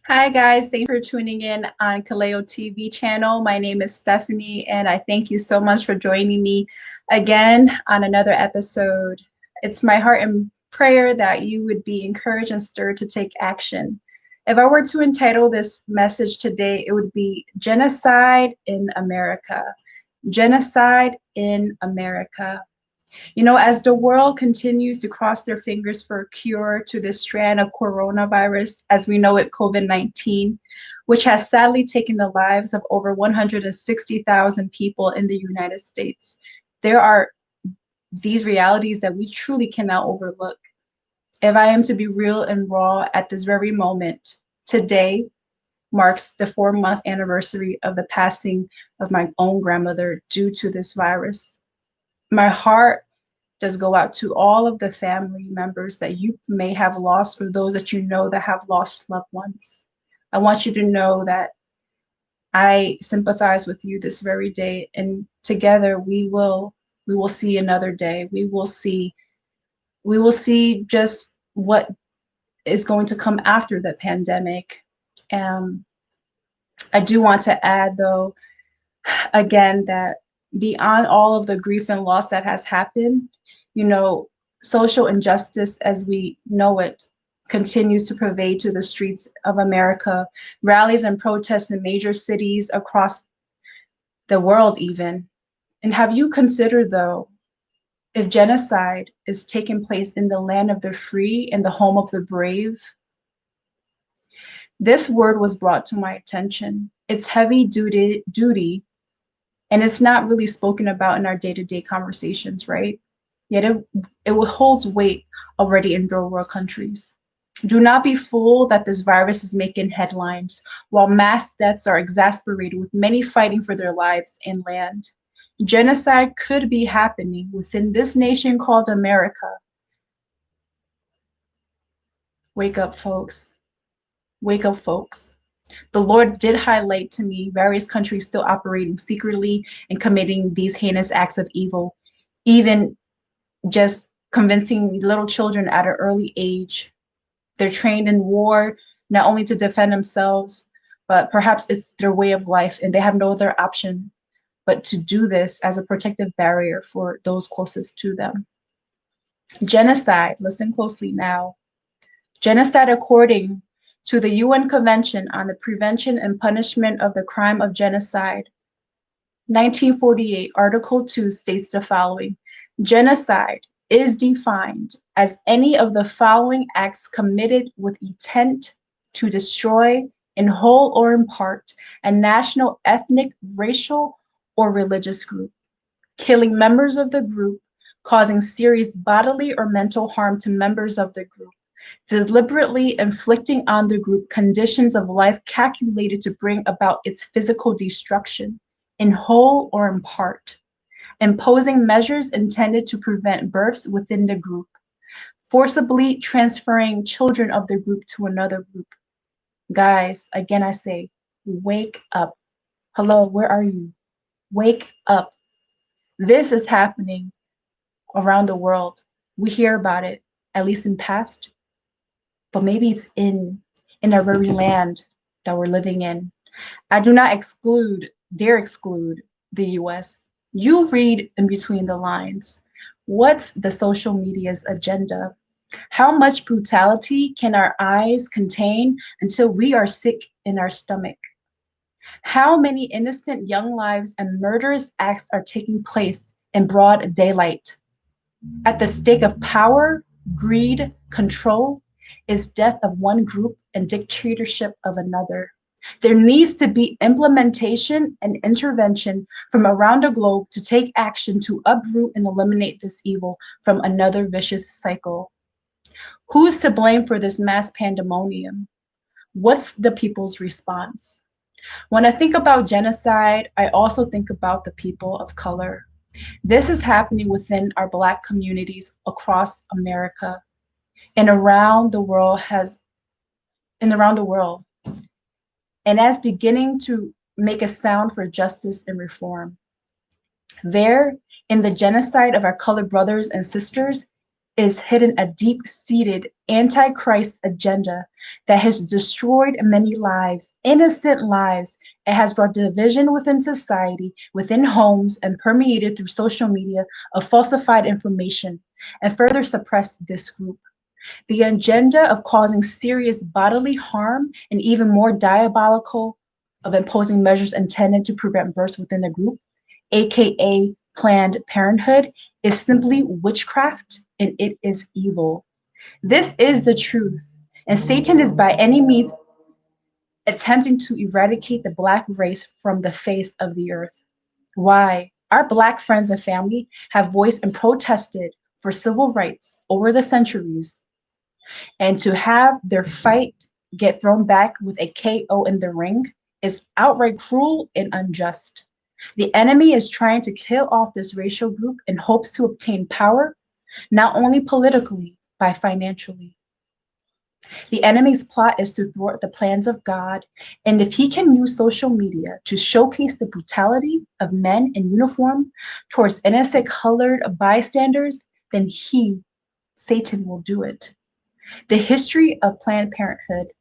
Hi guys, thanks for tuning in on Kaleo TV channel. My name is Stephanie and I thank you so much for joining me again on another episode. It's my heart and prayer that you would be encouraged and stirred to take action. If I were to entitle this message today, it would be Genocide in America. Genocide in America. As the world continues to cross their fingers for a cure to this strand of coronavirus, as we know it, COVID-19, which has sadly taken the lives of over 160,000 people in the United States, there are these realities that we truly cannot overlook. If I am to be real and raw at this very moment, today marks the 4-month anniversary of the passing of my own grandmother due to this virus. My heart does go out to all of the family members that you may have lost or those that you know that have lost loved ones. I want you to know that I sympathize with you this very day, and together we will see another day. We will see just what is going to come after the pandemic. Um, I do want to add though, again, that beyond all of the grief and loss that has happened, you know, social injustice as we know it continues to pervade to the streets of America. Rallies and protests in major cities across the world even. And have you considered though, if genocide is taking place in the land of the free and the home of the brave? This word was brought to my attention. It's heavy duty, and it's not really spoken about in our day-to-day conversations, right? Yet it holds weight already in third world countries. Do not be fooled that this virus is making headlines, while mass deaths are exasperated with many fighting for their lives and land. Genocide could be happening within this nation called America. Wake up, folks. Wake up, folks. The Lord did highlight to me various countries still operating secretly and committing these heinous acts of evil, even just convincing little children at an early age. They're trained in war not only to defend themselves, but perhaps it's their way of life and they have no other option but to do this as a protective barrier for those closest to them. Genocide, listen closely now. Genocide, according to the UN Convention on the Prevention and Punishment of the Crime of Genocide, 1948, Article 2 states the following: genocide is defined as any of the following acts committed with intent to destroy, in whole or in part, a national, ethnic, racial, or religious group, killing members of the group, causing serious bodily or mental harm to members of the group, deliberately inflicting on the group conditions of life calculated to bring about its physical destruction, in whole or in part, imposing measures intended to prevent births within the group, forcibly transferring children of the group to another group. Guys, again, I say, wake up. Hello, where are you? Wake up. This is happening around the world. We hear about it, at least in past, but maybe it's in our very land that we're living in. I do not dare exclude the US. You read in between the lines. What's the social media's agenda? How much brutality can our eyes contain until we are sick in our stomach? How many innocent young lives and murderous acts are taking place in broad daylight? At the stake of power, greed, control is death of one group and dictatorship of another. There needs to be implementation and intervention from around the globe to take action to uproot and eliminate this evil from another vicious cycle. Who's to blame for this mass pandemonium? What's the people's response? When I think about genocide, I also think about the people of color. This is happening within our Black communities across America and around the world and as beginning to make a sound for justice and reform. There, in the genocide of our colored brothers and sisters, is hidden a deep-seated antichrist agenda that has destroyed many lives, innocent lives. It has brought division within society, within homes, and permeated through social media of falsified information, and further suppressed this group. The agenda of causing serious bodily harm and even more diabolical of imposing measures intended to prevent births within the group, aka Planned Parenthood, is simply witchcraft and it is evil. This is the truth, and Satan is by any means attempting to eradicate the Black race from the face of the earth. Why? Our Black friends and family have voiced and protested for civil rights over the centuries, and to have their fight get thrown back with a KO in the ring is outright cruel and unjust. The enemy is trying to kill off this racial group in hopes to obtain power, not only politically, but financially. The enemy's plot is to thwart the plans of God, and if he can use social media to showcase the brutality of men in uniform towards innocent colored bystanders, then he, Satan, will do it. The history of Planned Parenthood,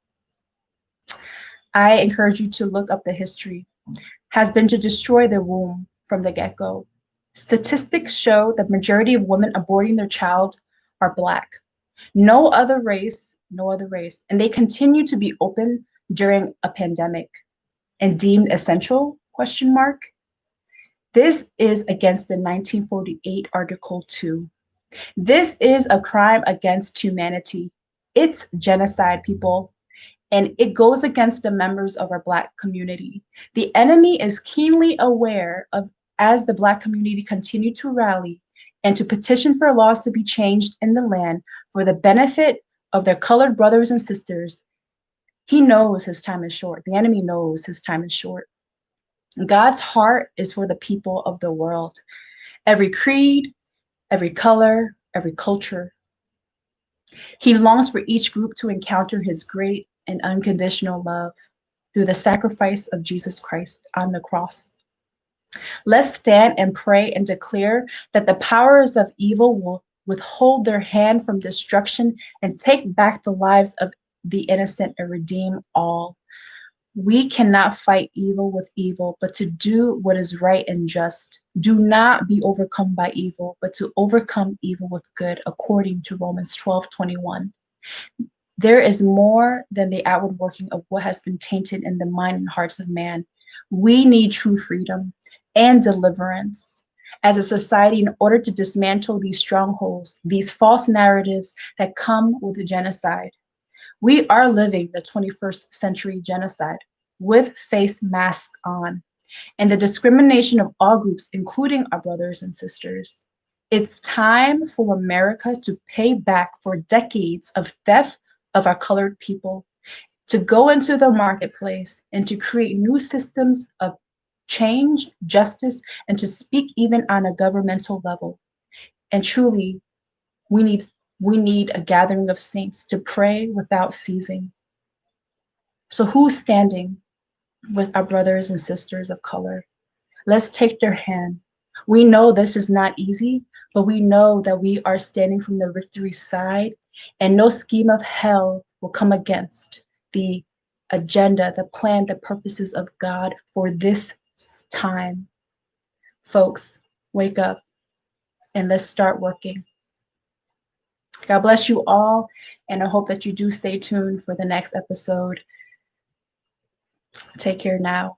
I encourage you to look up the history, has been to destroy the womb from the get-go. Statistics show the majority of women aborting their child are Black. No other race, and they continue to be open during a pandemic and deemed essential, question mark. This is against the 1948 Article 2. This is a crime against humanity. It's genocide, people, and it goes against the members of our Black community. The enemy is keenly aware of, as the Black community continue to rally and to petition for laws to be changed in the land for the benefit of their colored brothers and sisters. He knows his time is short. The enemy knows his time is short. God's heart is for the people of the world. Every creed, every color, every culture. He longs for each group to encounter his great and unconditional love through the sacrifice of Jesus Christ on the cross. Let's stand and pray and declare that the powers of evil will withhold their hand from destruction and take back the lives of the innocent and redeem all. We cannot fight evil with evil, but to do what is right and just. Do not be overcome by evil, but to overcome evil with good, according to Romans 12:21. There is more than the outward working of what has been tainted in the mind and hearts of man. We need true freedom and deliverance as a society in order to dismantle these strongholds, these false narratives that come with the genocide. We are living the 21st century genocide with face masks on and the discrimination of all groups, including our brothers and sisters. It's time for America to pay back for decades of theft of our colored people, to go into the marketplace and to create new systems of change, justice, and to speak even on a governmental level. And truly, we need a gathering of saints to pray without ceasing. So who's standing with our brothers and sisters of color? Let's take their hand. We know this is not easy, but we know that we are standing from the victory side, and no scheme of hell will come against the agenda, the plan, the purposes of God for this time. Folks, wake up and let's start working. God bless you all, and I hope that you do stay tuned for the next episode. Take care now.